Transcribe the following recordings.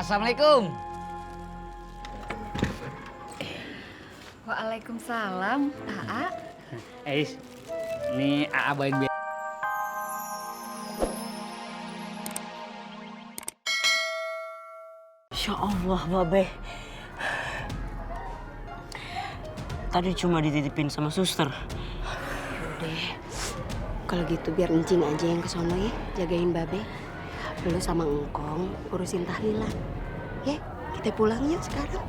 Assalamualaikum. Waalaikumsalam, Aa. Is, ini Aa bawain biar. Insya Allah, Babe. Tadi cuma dititipin sama suster. Udah, kalau gitu biar Encing aja yang kesono ya, jagain Babe. Lu sama Engkong urusin tahlilan. Ya, kita pulang yuk sekarang.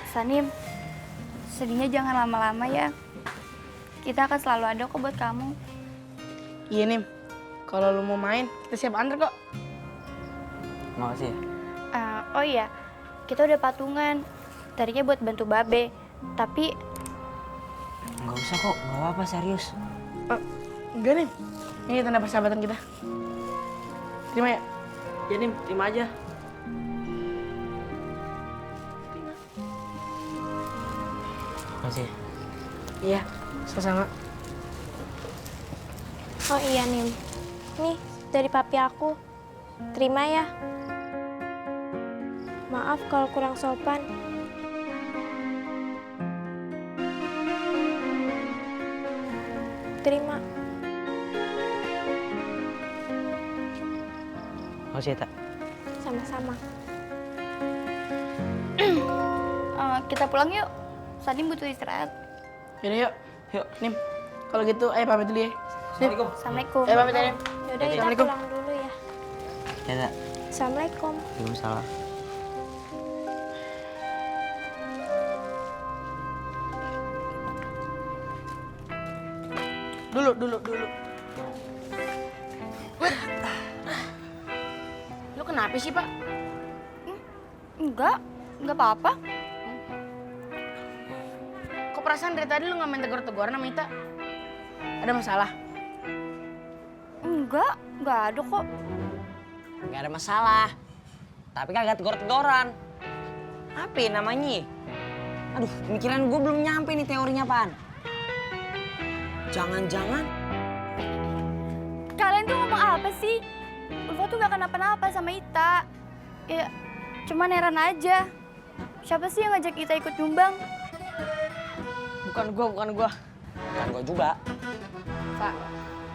Sanim, sedihnya jangan lama-lama ya. Kita akan selalu ada kok buat kamu. Iya, Nim. Kalau lu mau main, kita siap antar kok. Makasih ya. Oh iya, kita udah patungan. Tadinya buat bantu Babe, tapi Nggak usah kok, nggak apa-apa, serius. Enggak, Nim. Ini tanda persahabatan kita. Terima ya. Ya, Nim, terima aja. Makasih. Iya, sama-sama. Oh iya, Nim. Nih, dari papi aku. Terima ya. Maaf kalau kurang sopan. Terima. Makasih ya, Tak. Sama-sama. kita pulang yuk. Sanim butuh istirahat. Yaudah yuk. Yuk, Nim. Kalau gitu, ayo pamit dulu ya. Nim. Assalamualaikum. Ayo pamit ya, Nim. Yaudah, kita Assalamualaikum. pulang dulu ya. Ya, Tak. Assalamualaikum. Waalaikumsalam. Dulu. Lu kenapa sih, Pak? Enggak apa-apa. Kok perasaan dari tadi lu nggak main tegur-teguran sama Ita? Ada masalah? Enggak ada kok. Nggak ada masalah. Tapi kagak tegor-tegoran. Apa ya namanya? Aduh, pemikiran gue belum nyampe nih teorinya, Pan. Jangan-jangan Kalian tuh ngomong apa sih? Ulfa tuh gak kenapa-napa sama Ita. Ya, cuman heran aja. Siapa sih yang ngajak Ita ikut nyumbang? Bukan gua. bukan gue juga. Pak,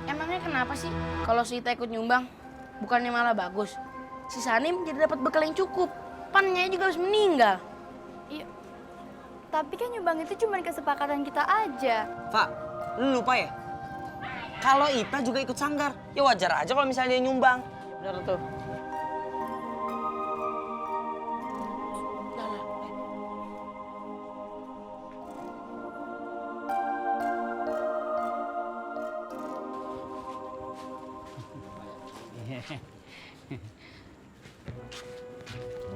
emangnya kenapa sih kalau si Ita ikut nyumbang? Bukannya malah bagus. Si Sanim jadi dapat bekal yang cukup. Pannya juga harus meninggal. Iya. Tapi kan nyumbang itu cuma kesepakatan kita aja. Pak, lu lupa ya? Kalau Ita juga ikut sanggar, ya wajar aja kalau misalnya dia nyumbang. Benar tuh.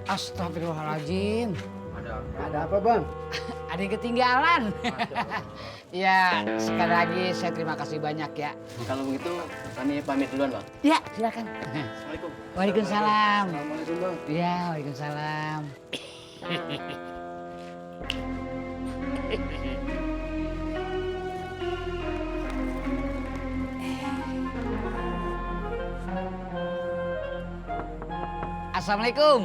Astagfirullahaladzim. Ada apa, Bang? Ada yang ketinggalan. Ya, sekali lagi saya terima kasih banyak ya. Kalau begitu kami pamit duluan, Bang. Ya, silakan. Assalamualaikum. Waalaikumsalam. Assalamualaikum, Bang. Ya, waalaikumsalam. Assalamualaikum.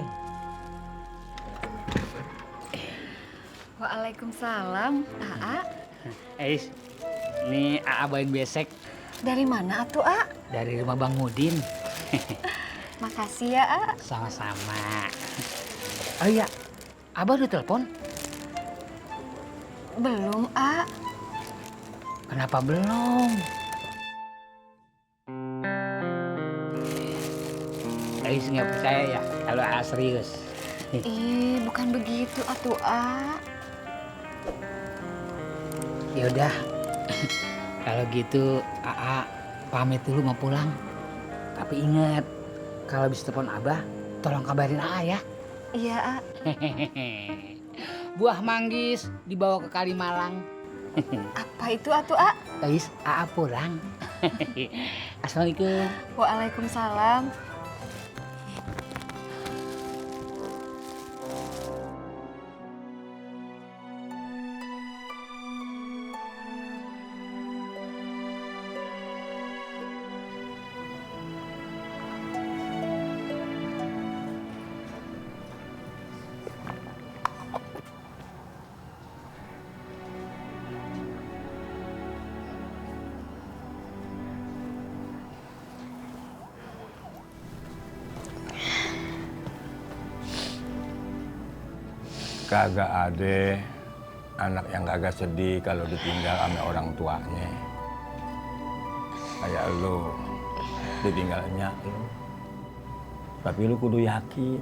Waalaikumsalam, Aa. Is, ini Aa bawain besek Dari mana atuh, A? dari rumah Bang Mudin. Makasih ya, A. Sama-sama. Oh iya, Abah udah telepon? Belum, A. Kenapa belum? Ais nggak percaya ya kalau Aa serius. Ih, bukan begitu atuh, A. Ya udah. Kalau gitu AA pamit dulu mau pulang. Tapi ingat, kalau bisa telepon Abah, tolong kabarin AA ya. Iya, A. Buah manggis dibawa ke Kalimalang. Apa itu atuh, A? Guys, AA pulang. Assalamualaikum. Waalaikumsalam. Kagak ada anak yang kagak sedih kalau ditinggal sama orang tuanya. Kayak lu ditinggalnya lu. Tapi lu kudu yakin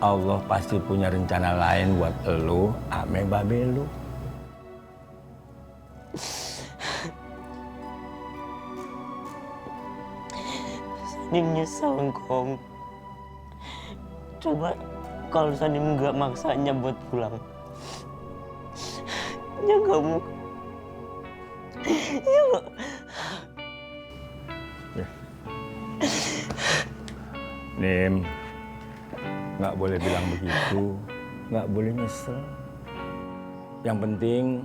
Allah pasti punya rencana lain buat lu ame babe lu. Sanim nyesel Kong. Coba kalau Sanim nggak maksanya buat pulang. Ya kamu. Ya nggak. Nim, nggak boleh bilang begitu, nggak boleh nyesel. Yang penting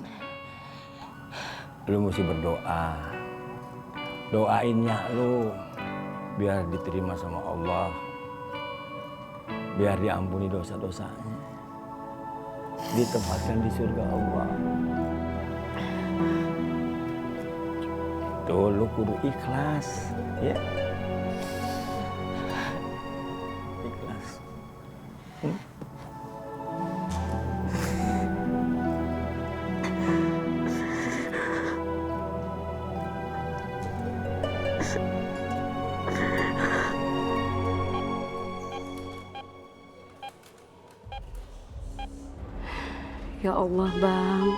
lu mesti berdoa. Doainnya lu biar diterima sama Allah. Biar diampuni dosa-dosanya. Ditempatkan di surga Allah. Tuh lu kudu ikhlas, ya. Ikhlas. Ya Allah, Bang.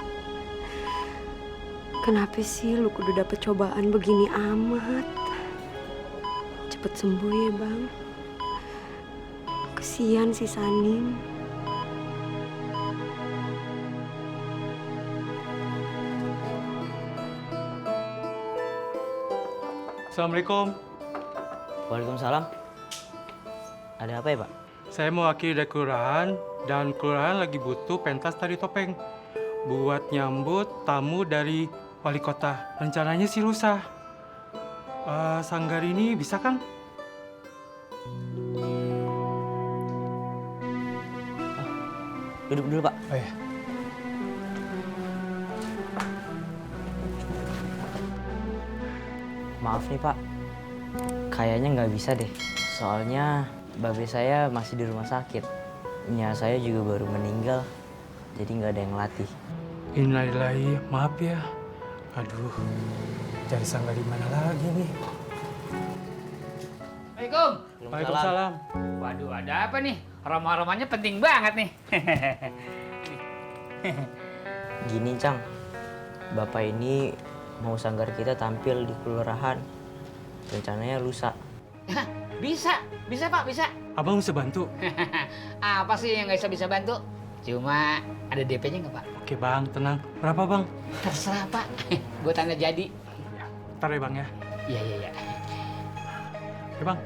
Kenapa sih lu kudu dapet cobaan begini amat? Cepet sembuh ya, Bang. Kesian si Sanim. Assalamualaikum. Waalaikumsalam. Ada apa ya, Pak? Saya mewakili dari kelurahan dan kelurahan lagi butuh pentas tari topeng buat nyambut tamu dari wali kota. Rencananya sih lusa. Sanggar ini bisa kan? Duduk dulu, Pak. Oh ya. Maaf nih, Pak. Kayaknya nggak bisa deh. Soalnya babe saya masih di rumah sakit. Nya saya juga baru meninggal. Jadi nggak ada yang latih. Innalillahi, maaf ya. Aduh, cari sanggar di mana lagi nih? Assalamualaikum. Waalaikumsalam. Waduh, ada apa nih? Aroma-aromanya penting banget nih. Gini, Cang. Bapak ini mau sanggar kita tampil di kelurahan. Rencananya lusa. Bisa Pak, bisa. Abang bisa bantu? Apa sih yang nggak bisa bantu? Cuma ada DP-nya nggak Pak? Oke Bang, tenang. Berapa Bang? Terserah Pak, gue tanda jadi. Ntar ya Bang ya. Iya. Oke Bang,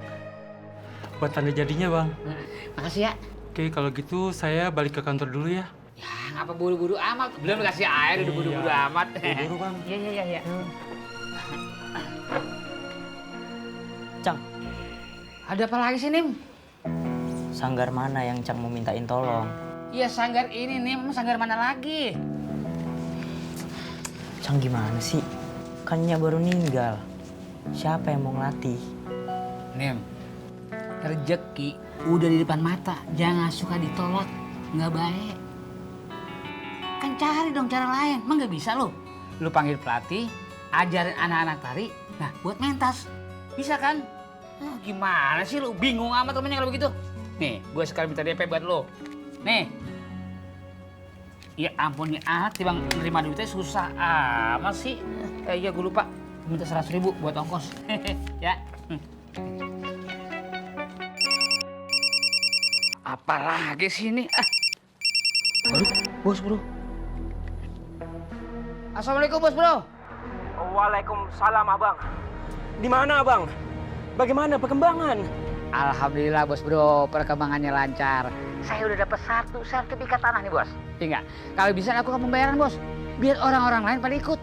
buat tanda jadinya Bang. Makasih ya. Oke, kalau gitu saya balik ke kantor dulu ya. Ya, ngapa buru-buru amat? Belum dikasih air, udah buru-buru Iya. amat. Buru-buru Bang. Iya. Cang, Ada apa lagi sih, Nim? sanggar mana yang Cang mau mintain tolong? Iya, sanggar ini, Nim. Emang sanggar mana lagi? Cang gimana sih? Kan Nya baru meninggal. Siapa yang mau ngelatih? Nim, rezeki udah di depan mata. Jangan suka ditolak. Nggak baik. Kan cari dong cara lain. Emang nggak bisa lo? Lu panggil pelatih, ajarin anak-anak tari. Nah, buat mentas. Bisa kan? Gimana sih lu? Bingung amat temennya kalau begitu. Nih, gue sekarang minta DP buat lo. Nih. Ya ampun nih anak, bang nerima duitnya susah amat sih. Iya gue lupa, minta 100.000 buat ongkos. Ya. Apalagi sih ini? Waduh, bos bro. Assalamualaikum bos bro. Waalaikumsalam abang. Di mana abang? Bagaimana perkembangan? Alhamdulillah bos bro, perkembangannya lancar. Saya udah dapat 1 sertifikat tanah nih bos. Iya nggak? Kalau bisa lakukan pembayaran bos, biar orang-orang lain pada ikut.